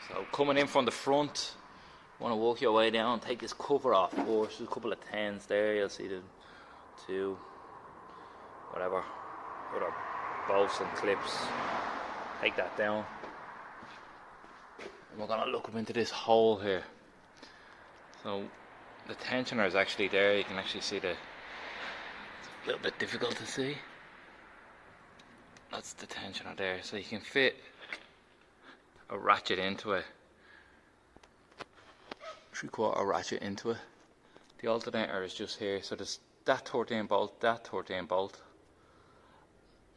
So coming in from the front, want to walk your way down, take this cover off first. There's a couple of 10s there, you'll see the two, whatever, other bolts and clips. Take that down. And we're going to look up into this hole here. So the tensioner is actually there, you can actually see it's a little bit difficult to see. That's the tensioner there, so you can fit a ratchet into it. 3/4 ratchet into it. The alternator is just here, so there's that 13 bolt, that 13 bolt,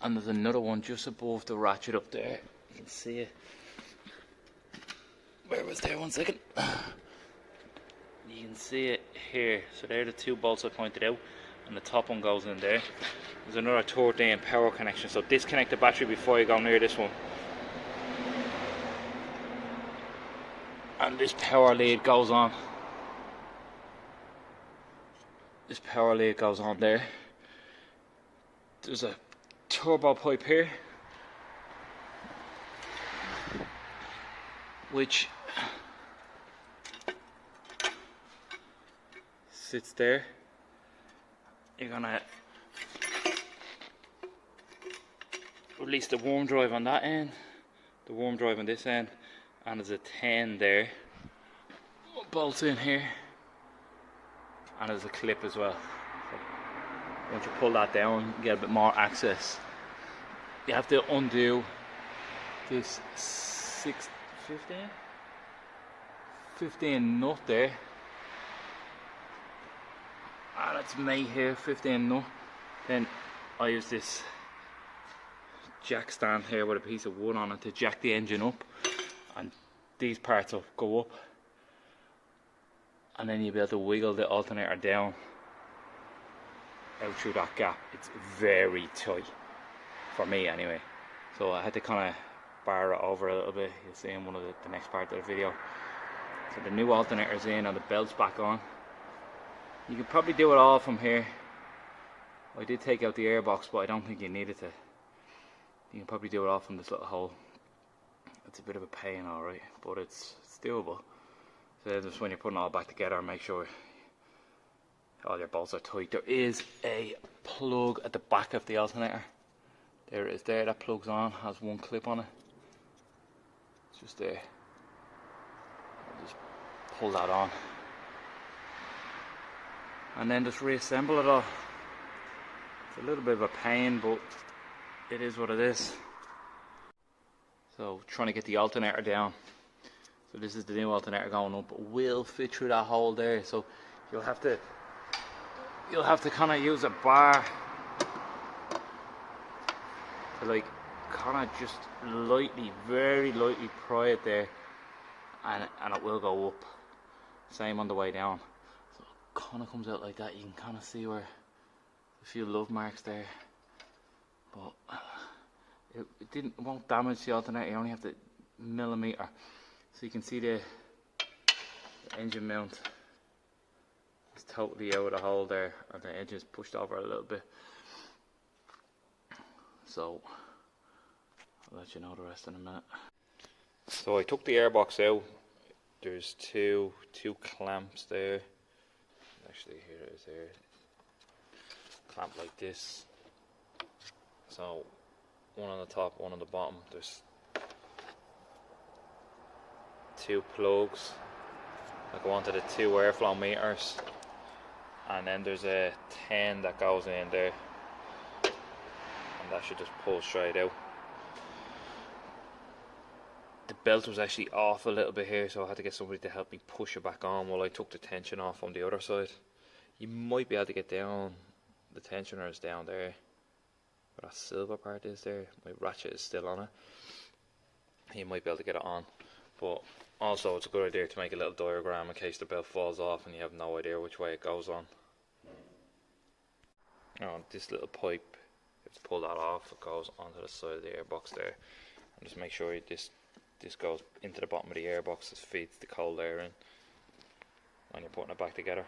and there's another one just above the ratchet up there. You can see it. Where was there? 1 second. You can see it here. So they're the 2 bolts I pointed out, and the top one goes in there. There's another 13 power connection, so disconnect the battery before you go near this one. And this power lead goes on. This power lead goes on there. There's a turbo pipe here, which sits there. You're gonna release the warm drive on that end, the warm drive on this end, and there's a 10 there. Bolts in here, and there's a clip as well. So once you pull that down, you get a bit more access. You have to undo this 15 nut there. That's me here, 15 nut. Then I use this jack stand here with a piece of wood on it to jack the engine up, and these parts will go up, and then you'll be able to wiggle the alternator down out through that gap. It's very tight, for me anyway, so I had to kind of bar it over a little bit. You'll see in one of the next part of the video. So the new alternator's in and the belt's back on. You could probably do it all from here. I did take out the airbox, but I don't think you needed to. You can probably do it all from this little hole. It's a bit of a pain, alright, but it's doable. So just when you're putting it all back together, make sure all your bolts are tight. There is a plug at the back of the alternator. There it is there, that plugs on, has 1 clip on it. It's just there. I'll just pull that on. And then just reassemble it all. It's a little bit of a pain, but it is what it is. So trying to get the alternator down. So this is the new alternator going up. It will fit through that hole there. So you'll have to kind of use a bar to like kind of just lightly, very lightly pry it there, and it will go up. Same on the way down. So it kind of comes out like that. You can kind of see where a few love marks there, but it won't damage the alternator. You only have to millimeter. So you can see the engine mount is totally out of the hole there, and the engine is pushed over a little bit. So I'll let you know the rest in a minute. So I took the airbox out. There's two clamps there. Actually, here it is here. Clamp like this. So one on the top, one on the bottom. There's 2 plugs that go onto the 2 airflow meters, and then there's a 10 that goes in there, and that should just pull straight out. The belt was actually off a little bit here, so I had to get somebody to help me push it back on while I took the tension off on the other side. You might be able to get down, the tensioner is down there, where that silver part is there. My ratchet is still on it. You might be able to get it on, but also it's a good idea to make a little diagram in case the belt falls off and you have no idea which way it goes on. Now this little pipe, you have to pull that off. It goes onto the side of the airbox there, and just make sure this goes into the bottom of the airbox. This feeds the cold air in when you're putting it back together.